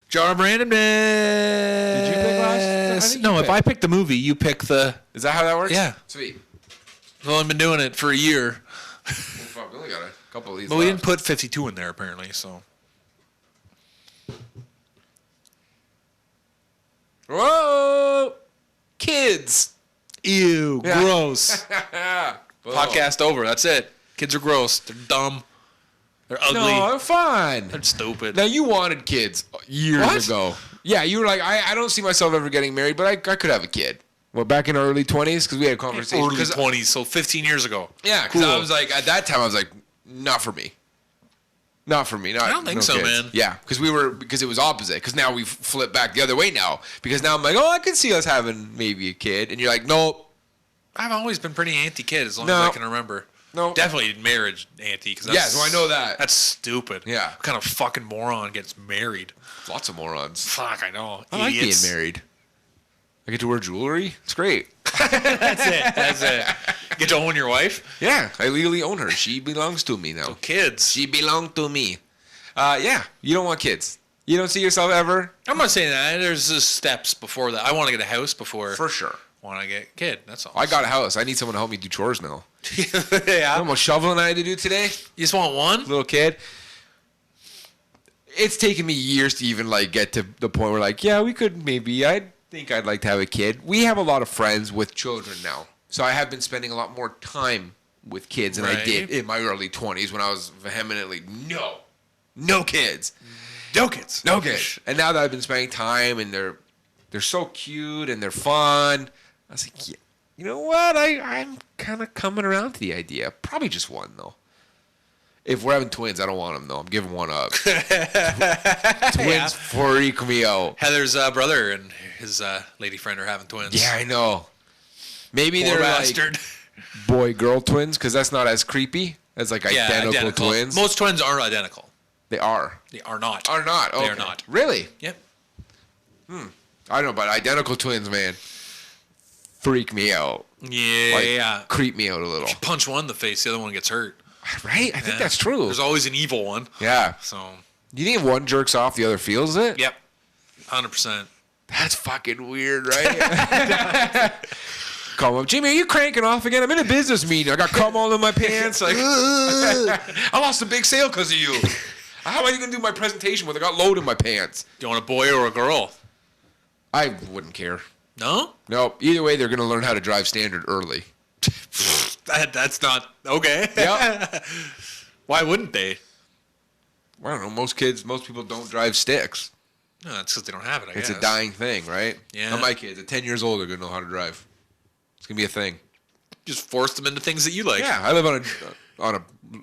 Jar of randomness. Did you pick last? No, if I pick the movie, you pick the... Is that how that works? Yeah. Sweet. I've only been doing it for a year. Oh, fuck, we only got a couple of these But we didn't put 52 in there, apparently, so... Whoa! Kids. Ew, Yeah. gross. Podcast over. That's it. Kids are gross. They're dumb. They're ugly. No, they're fine. They're stupid. Now, you wanted kids years ago. Yeah, you were like, I don't see myself ever getting married, but I could have a kid. Well, back in our early 20s, because we had a conversation. Early 20s, so 15 years ago. Yeah, because I was like, at that time, I was like, not for me. Not for me. I don't think so, kids. man. Yeah, because it was opposite. Because now we've flipped back the other way now. Because now I'm like, I can see us having maybe a kid. And you're like, nope. I've always been pretty anti-kid as long as I can remember. No. Definitely marriage anti. Yeah, so I know that. That's stupid. Yeah. What kind of fucking moron gets married? Lots of morons. Fuck, I know. I like Idiots. being married. I get to wear jewelry. It's great. That's it. Get to own your wife? Yeah, I legally own her. She belongs to me now. So kids. She belongs to me. Yeah, you don't want kids. You don't see yourself ever? I'm not saying that. There's just steps before that. I want to get a house before. For sure. Want to get a kid. That's all. I got a house. I need someone to help me do chores now. Yeah. You know how much shoveling I had to do today? You just want one? Little kid. It's taken me years to even like get to the point where like, yeah, we could maybe. I think I'd like to have a kid. We have a lot of friends with children now, so I have been spending a lot more time with kids than I did in my early 20s when I was vehemently no kids, no kids. And now that I've been spending time and they're so cute and they're fun, I was like, yeah, you know what? I'm kind of coming around to the idea. Probably just one though. If we're having twins, I don't want them though. I'm giving one up. Twins freak me out. Heather's brother and his lady friend are having twins. Yeah, I know. Maybe Poor they're bastard. like boy-girl twins because that's not as creepy as like identical twins. Most twins aren't identical. They are. They are not. Are not. Okay. They are not. Really? Yep. I don't know, but identical twins, man, freak me out. Yeah. Creep me out a little. Punch one in the face, the other one gets hurt. Right? I think that's true. There's always an evil one. Yeah. So. Do you think if one jerks off, the other feels it? Yep. 100%. That's fucking weird, right? Call him up. Jimmy, are you cranking off again? I'm in a business meeting. I got cum all in my pants. Like, I lost a big sale because of you. How am I going to do my presentation when I got load in my pants? Do you want a boy or a girl? I wouldn't care. No? No. Either way, they're going to learn how to drive standard early. That's not okay. Yep. Why wouldn't they? I don't know. Most people don't drive sticks. No, that's because they don't have it, I guess. It's a dying thing, right? Yeah. Not my kids. At 10 years old, they're going to know how to drive. It's going to be a thing. Just force them into things that you like. Yeah. I live on a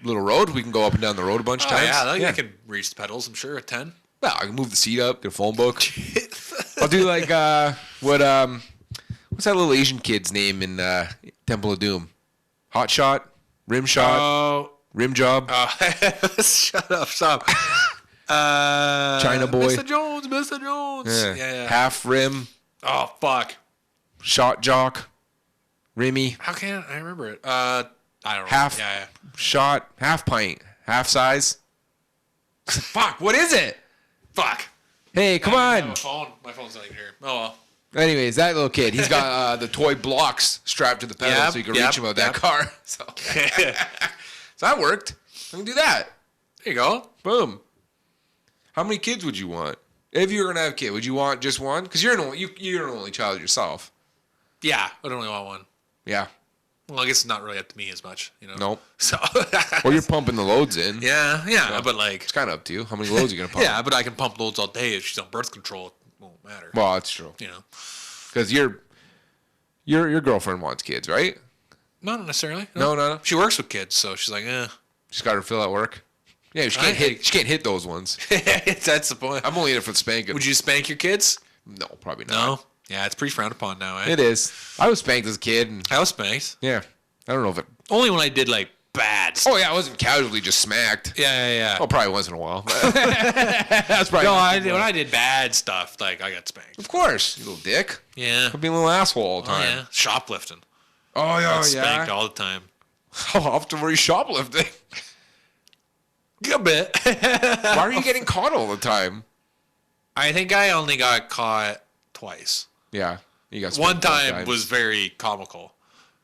little road. We can go up and down the road a bunch of times. Yeah, I can reach the pedals, I'm sure, at 10. Well, I can move the seat up, get a phone book. I'll do like, what's that little Asian kid's name in Temple of Doom? Hot Shot? Rim Shot? Oh. Rim Job? Shut up, stop. China Boy? Mr. Jones. Yeah. Half Rim? Oh, fuck. Shot Jock? Rimmy? How can I remember it? I don't know. Half shot? Half pint? Half size? Fuck, what is it? Fuck. Hey, come on. My phone's not even here. Oh, well. Anyways, that little kid, he's got the toy blocks strapped to the pedal so you can reach him with that car. So. So that worked. I can do that. There you go. Boom. How many kids would you want? If you were going to have a kid, would you want just one? Because you're an only child yourself. Yeah, I don't really want one. Yeah. Well, I guess it's not really up to me as much, you know? Nope. So. Well, you're pumping the loads in. Yeah, but like. It's kind of up to you. How many loads are you going to pump? Yeah, but I can pump loads all day. If she's on birth control, it won't matter. Well, that's true. You know. Because your girlfriend wants kids, right? Not necessarily. No. She works with kids, so she's like, eh. She's got her fill at work. Yeah, she can't hit those ones. That's the point. I'm only in it for the spanking. Would you spank your kids? No, probably not. No? Yeah, it's pretty frowned upon now, eh? It is. I was spanked as a kid. And, I was spanked. yeah. I don't know if it... Only when I did, like, bad stuff. Oh, yeah, I wasn't casually just smacked. Yeah. Well, probably once in a while. That's probably... No, when I did bad stuff, like, I got spanked. Of course, you little dick. Yeah. I'd be a little asshole all the time. Yeah. Shoplifting. Oh, yeah, Got spanked all the time. How often were you shoplifting? A bit. Why are you getting caught all the time? I think I only got caught twice. Yeah. You got One time was very comical.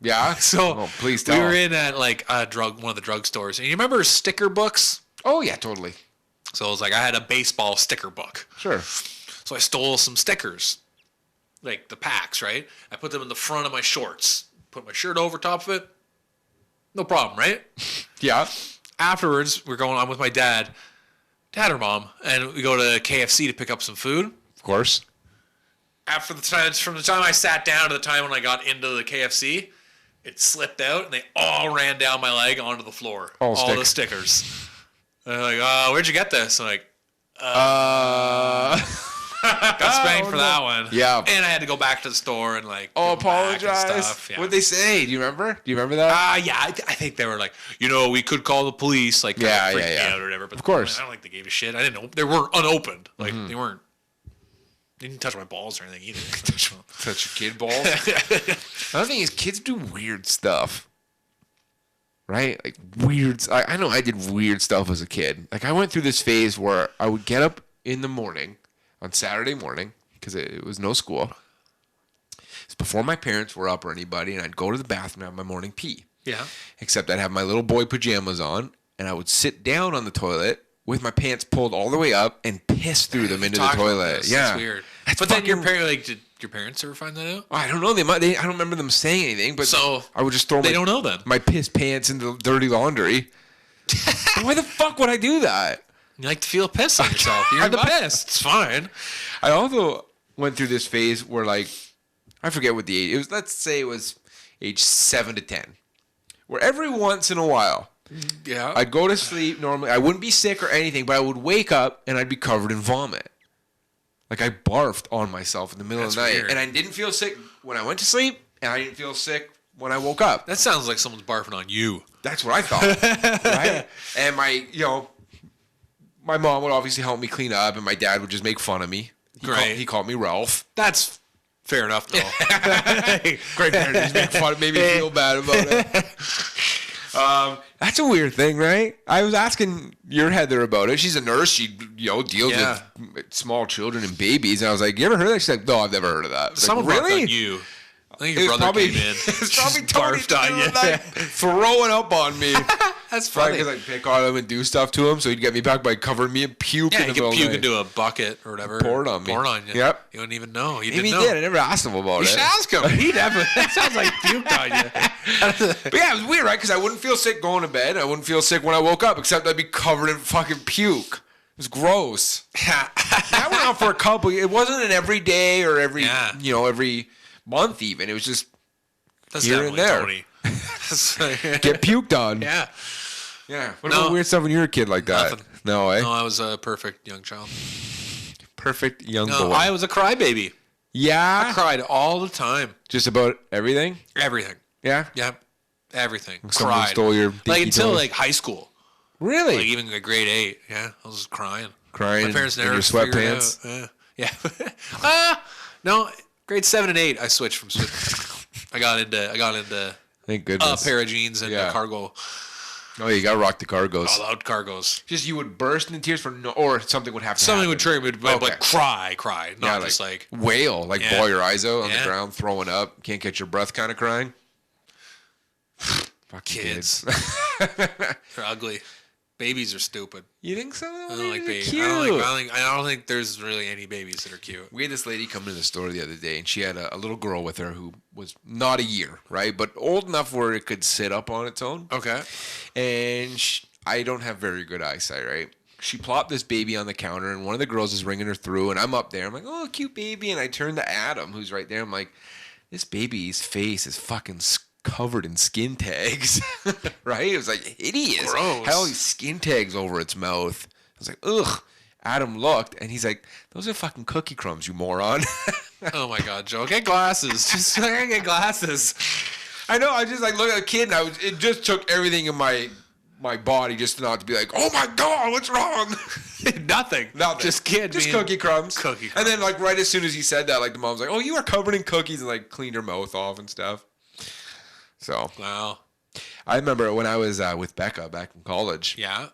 Yeah. So please tell. we were in at like one of the drugstores, and you remember sticker books? Oh yeah, totally. So it was like I had a baseball sticker book. Sure. So I stole some stickers, like the packs, right? I put them in the front of my shorts, put my shirt over top of it. No problem, right? Yeah. Afterwards, we're going on with my dad or mom, and we go to KFC to pick up some food. Of course. From the time I sat down to the time when I got into the KFC, it slipped out, and they all ran down my leg onto the floor. All the stickers. And they're like, where'd you get this? I'm like, got spanked for that one. Yeah. And I had to go back to the store and like, apologize. Yeah. What'd they say? Do you remember? Do you remember that? Yeah. I think they were like, we could call the police, like, freaking out or whatever. But of course. I don't think they gave a shit. I didn't know. They weren't unopened. Like, they didn't touch my balls or anything either. Touch your kid balls? Another thing is kids do weird stuff. Right? Like weird. I know I did weird stuff as a kid. Like I went through this phase where I would get up in the morning on Saturday morning because it was no school. It's before my parents were up or anybody, and I'd go to the bathroom and have my morning pee. Yeah. Except I'd have my little boy pajamas on, and I would sit down on the toilet with my pants pulled all the way up and piss through them into the toilet. Yeah. That's weird. But then did your parents ever find that out? I don't know. I don't remember them saying anything, but so I would just throw they don't know then. My piss pants into dirty laundry. Why the fuck would I do that? You like to feel piss on yourself. You're the piss. It's fine. I also went through this phase where, like, I forget what the age it was. Let's say it was age 7 to 10, where every once in a while, I'd go to sleep normally. I wouldn't be sick or anything, but I would wake up and I'd be covered in vomit. Like I barfed on myself in the middle of the night. Weird. And I didn't feel sick when I went to sleep, and I didn't feel sick when I woke up. That sounds like someone's barfing on you. That's what I thought. Right? And my mom would obviously help me clean up, and my dad would just make fun of me. He called me Ralph. That's fair enough, though. Great parents make fun of me, made me feel bad about it. That's a weird thing, right? I was asking your Heather about it. She's a nurse. She deals with small children and babies. And I was like, you ever heard of that? She's like, no, I've never heard of that. Someone like, really? On you. I think your brother came in. It's probably barfed on you. Like, throwing up on me. That's funny. Because I'd pick on him and do stuff to him, so he'd get me back by covering me in puke. Yeah, he could puke into a bucket or whatever. Poured on me. Poured on you. Yep. You wouldn't even know. Maybe he did. I never asked him about it. You should ask him. He definitely. That sounds like puked on you. But yeah, it was weird, right? Because I wouldn't feel sick going to bed. I wouldn't feel sick when I woke up, except I'd be covered in fucking puke. It was gross. That went on for a couple. It wasn't an every day or every month even. It was just here and there. Get puked on. Yeah. Yeah. What about weird stuff when you were a kid like that? Nothing. No, eh? No, I was a perfect young child. Perfect young boy. I was a crybaby. Yeah? I cried all the time. Just about everything? Everything. Yeah? Yeah. Everything. Someone cried. Stole your until like high school. Really? Like even like grade 8. Yeah. I was just crying. Crying My parents never in your sweatpants? Yeah. No, grade 7 and 8 I switched from I got into Thank goodness. A pair of jeans and a cargo. Oh, you gotta rock the cargos. All out cargos. Just you would burst into tears or something would happen. Something would trigger me, but cry, not just like wail, like bawl your eyes out on the ground, throwing up, can't catch your breath, kind of crying. Fucking kids. They're ugly. Babies are stupid. You think so? I don't like babies. Cute. I don't think there's really any babies that are cute. We had this lady come into the store the other day, and she had a little girl with her who was not a year, right? But old enough where it could sit up on its own. Okay. And I don't have very good eyesight, right? She plopped this baby on the counter, and one of the girls is ringing her through, and I'm up there. I'm like, oh, cute baby. And I turn to Adam, who's right there. I'm like, this baby's face is fucking covered in skin tags, right? It was like hideous. Gross. Hell, skin tags over its mouth. I was like, ugh. Adam looked, and he's like, those are fucking cookie crumbs, you moron. Oh my God, Joe, get glasses. Just get glasses. I know. I just like look at a kid, and it just took everything in my body just not to be like, oh my God, what's wrong? Nothing. Just kid. Just cookie crumbs. Cookie crumbs. And then like right as soon as he said that, like the mom's like, oh, you are covered in cookies, and like cleaned her mouth off and stuff. So wow. I remember when I was with Becca back in college. Yeah.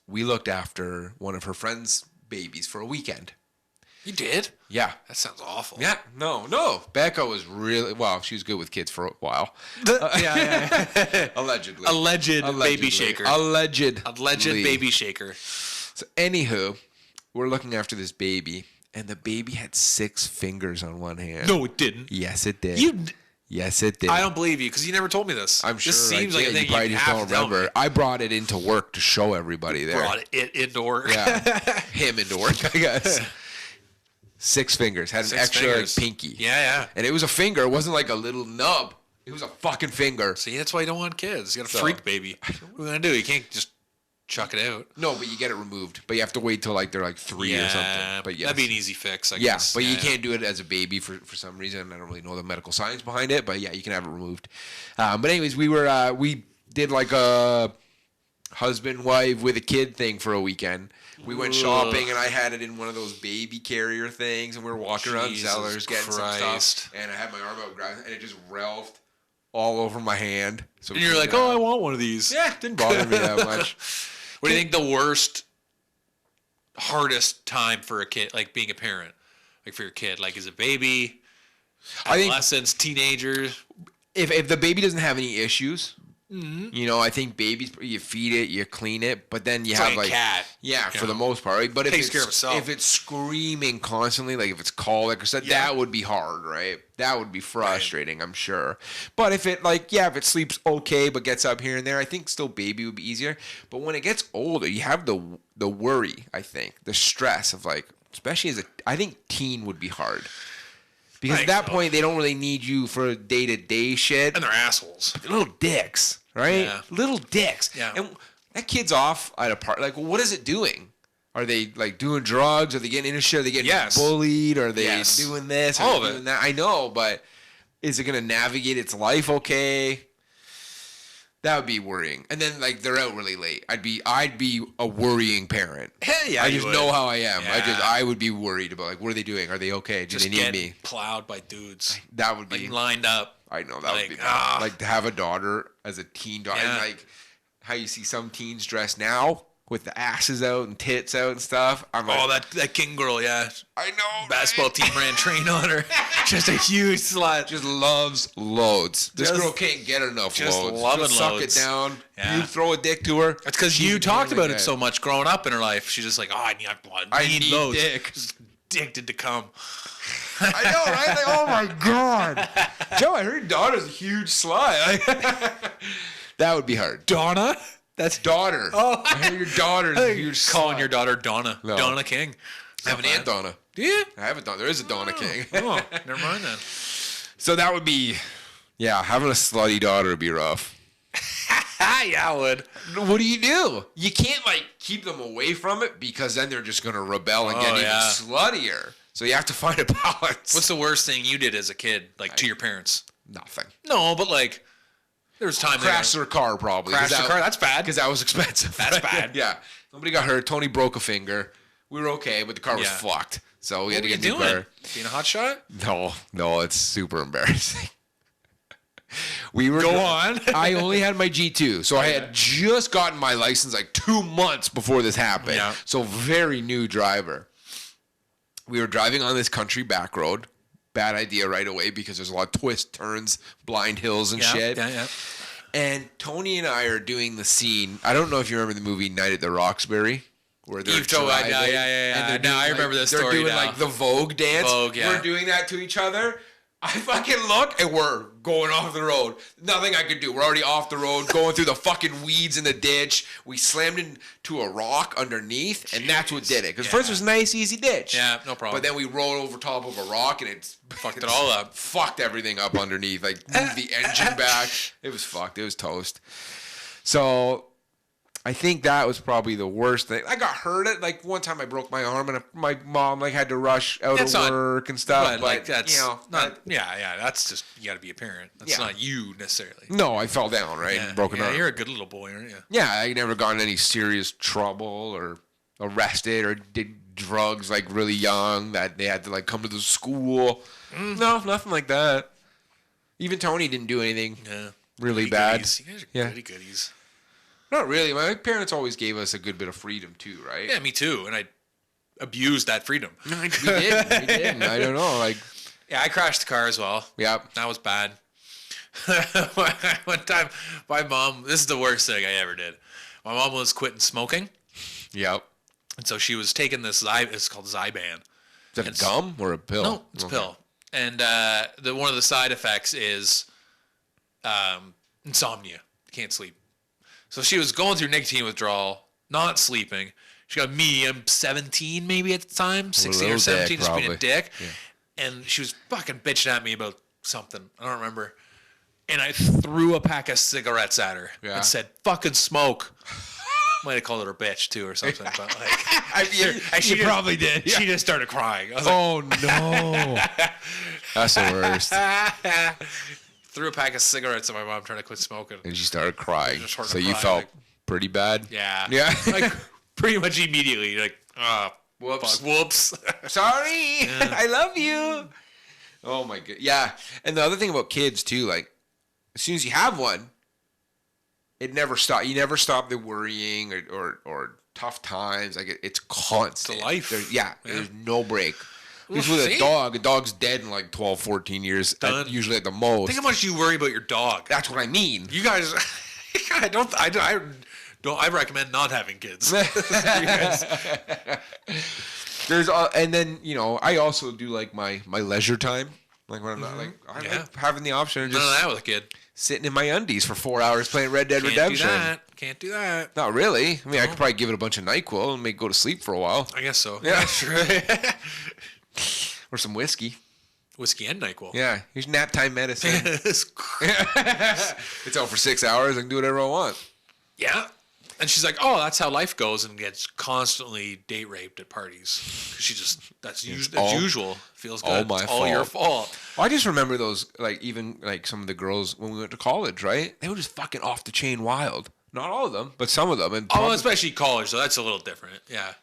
We looked after one of her friends' babies for a weekend. You did? Yeah. That sounds awful. Yeah. No. Becca was really she was good with kids for a while. Yeah. Allegedly. Alleged baby shaker. Alleged baby shaker. So anywho, we're looking after this baby, and the baby had 6 fingers on one hand. No, it didn't. Yes, it did. Yes, it did. I don't believe you because you never told me this. I'm sure. This seems like a thing you probably just don't remember. I brought it into work to show everybody there. Brought it into work. Yeah, him into work, I guess. 6 fingers. Had an extra like, pinky. Yeah. And it was a finger. It wasn't like a little nub. It was a fucking finger. See, that's why you don't want kids. You got a freak baby. What are we gonna do? You can't just chuck it out. No, but you get it removed. But you have to wait till like they're like 3 or something. But yes. That'd be an easy fix, I guess. But you can't do it as a baby for some reason. I don't really know the medical science behind it, but yeah, you can have it removed. But anyways, we did like a husband, wife with a kid thing for a weekend. We went shopping, and I had it in one of those baby carrier things, and we were walking around Zellers getting some stuff, and I had my arm out, and it just ralphed all over my hand. So and you're like, I want one of these. Yeah, didn't bother me that much. What do you think the worst, hardest time for a kid, like being a parent, like for your kid, like as a baby, adolescents, teenagers? If the baby doesn't have any issues, I think babies, you feed it, you clean it, but then you have like a cat. Yeah, for the most part, right? But if it's screaming constantly, like if it's colic or something, that would be hard, right? That would be frustrating, I'm sure. But if it if it sleeps okay but gets up here and there, I think still baby would be easier. But when it gets older, you have the worry, I think, the stress of like, especially I think teen would be hard. Because at that point, they don't really need you for day-to-day shit. And they're assholes. They're little dicks, right? Yeah. Little dicks. Yeah. And that kid's off at a party. Like, what is it doing? Are they, like, doing drugs? Are they getting into shit? Are they getting bullied? Are they doing this? All of it. That? I know, but is it going to navigate its life okay? That would be worrying. And then, like, they're out really late. I'd be a worrying parent. Hell yeah, I just know how I am. Yeah. I would be worried about, like, what are they doing? Are they okay? Do they need me? Plowed by dudes. That would be like lined up. I know that would be bad. Like to have a daughter as a teen daughter, and like how you see some teens dress now with the asses out and tits out and stuff. I'm like, that king girl, yeah. I know. Basketball team ran train on her. Just a huge slut. Just loves loads. This girl can't get enough loads. Just loving loads. Suck it down. Yeah. You throw a dick to her. That's because you talked about it so much growing up in her life. She's just like, I need blood. I need loads. Dick. Just addicted to cum. I know, right? Like, oh my God. Joe, I heard your daughter's a huge slut. That would be hard. Donna? That's daughter. Oh, I heard your daughter's a huge slut. Calling your daughter Donna. No. Donna King. I have an Aunt Donna. Do you? I have a Donna. There is a Donna King. Oh, never mind then. So that would be, having a slutty daughter would be rough. Yeah, I would. What do? You can't, like, keep them away from it because then they're just going to rebel and get even sluttier. So you have to find a balance. What's the worst thing you did as a kid, like, to your parents? Nothing. No, but, like, there was time Crashed their car, probably. Crashed their car? That's bad. Because that was expensive. That's bad. Yeah. Somebody got hurt. Tony broke a finger. We were okay, but the car was fucked. So we had to get a new car. Being a hot shot? No, it's super embarrassing. Go on. I only had my G2, so I had just gotten my license like 2 months before this happened. Yeah. So very new driver. We were driving on this country back road. Bad idea right away because there's a lot of twists, turns, blind hills and shit. Yeah. And Tony and I are doing the scene. I don't know if you remember the movie Night at the Roxbury. Where they're driving. Yeah. Now I remember this story. They're doing like the Vogue dance. We're doing that to each other. I fucking look and we're going off the road. Nothing I could do. We're already off the road, going through the fucking weeds in the ditch. We slammed into a rock underneath, and that's what did it. Because first it was a nice, easy ditch. Yeah, no problem. But then we rolled over top of a rock, and it fucked it all up. Fucked everything up underneath. Like, moved the engine back. It was fucked. It was toast. So I think that was probably the worst thing. I got hurt at like one time. I broke my arm, and my mom like had to rush out of work and stuff. But like that's not. That's just you got to be a parent. That's not you necessarily. No, I fell down broken arm. You're a good little boy, aren't you? Yeah, I never got in any serious trouble or arrested or did drugs like really young that they had to like come to the school. No, nothing like that. Even Tony didn't do anything really bad. Goodies. You guys are goodies. Not really. My parents always gave us a good bit of freedom too, right? Yeah, me too. And abused that freedom. We did. I don't know. Like, yeah, I crashed the car as well. Yeah, that was bad. One time, my mom. This is the worst thing I ever did. My mom was quitting smoking. Yep. And so she was taking this. It's called Zyban. Is that a gum or a pill? No, it's a pill. And one of the side effects is insomnia. Can't sleep. So she was going through nicotine withdrawal, not sleeping. She got me. I'm 17 maybe at the time, 16 or 17, just being a dick. Yeah. And she was fucking bitching at me about something. I don't remember. And I threw a pack of cigarettes at her and said, "Fucking smoke." Might have called her a bitch too or something, but like, she probably did. Yeah. She just started crying. I was no, that's the worst. Threw a pack of cigarettes at my mom trying to quit smoking, and she started crying. So you felt pretty bad. Yeah. Like pretty much immediately. Like, whoops. Sorry, I love you. Oh my god. Yeah, and the other thing about kids too, like as soon as you have one, it never stops. You never stop the worrying or tough times. Like it's constant. It's a life. There's no break. Just with a dog's dead in like 12, 14 years, usually at the most. Think how much you worry about your dog. That's what I mean. You guys, I recommend not having kids. And then I also do like my leisure time. Like when I'm not like like having the option of just none of that with a kid. Sitting in my undies for 4 hours playing Red Dead Redemption. Can't do that. Not really. I mean, I could probably give it a bunch of NyQuil and make go to sleep for a while. I guess so. Yeah, sure. Or some whiskey. Whiskey and NyQuil. Yeah, here's nap time medicine. It's out for 6 hours. I can do whatever I want. Yeah. And she's like, "Oh, that's how life goes," and gets constantly date raped at parties. She just that's usual. Feels good. All your fault. Well, I just remember those, like even like some of the girls when we went to college, right? They were just fucking off the chain wild. Not all of them, but some of them. And especially college, so that's a little different. Yeah,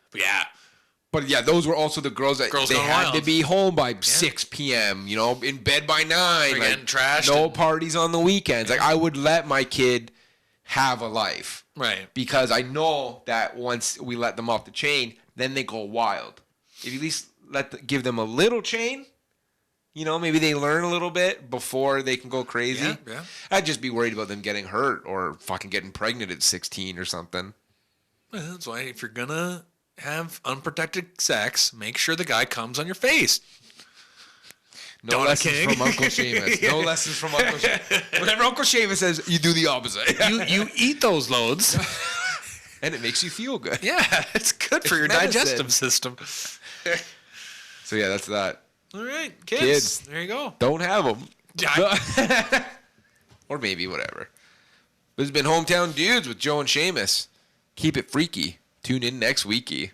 but yeah, those were also the girls that they had to be home by 6 p.m. In bed by 9. They're getting trashed. No parties on the weekends. Like I would let my kid have a life. Right. Because I know that once we let them off the chain, then they go wild. If you at least give them a little chain, maybe they learn a little bit before they can go crazy. Yeah. I'd just be worried about them getting hurt or fucking getting pregnant at 16 or something. Well, that's why if you're going to have unprotected sex, make sure the guy comes on your face. No lessons from Uncle Seamus. No lessons from Uncle Seamus. Whatever Uncle Seamus says, you do the opposite. You eat those loads. And it makes you feel good. Yeah, it's good for your digestive system. So yeah, that's that. All right, kids. There you go. Don't have them. Or maybe whatever. This has been Hometown Dudes with Joe and Seamus. Keep it freaky. Tune in next weeky.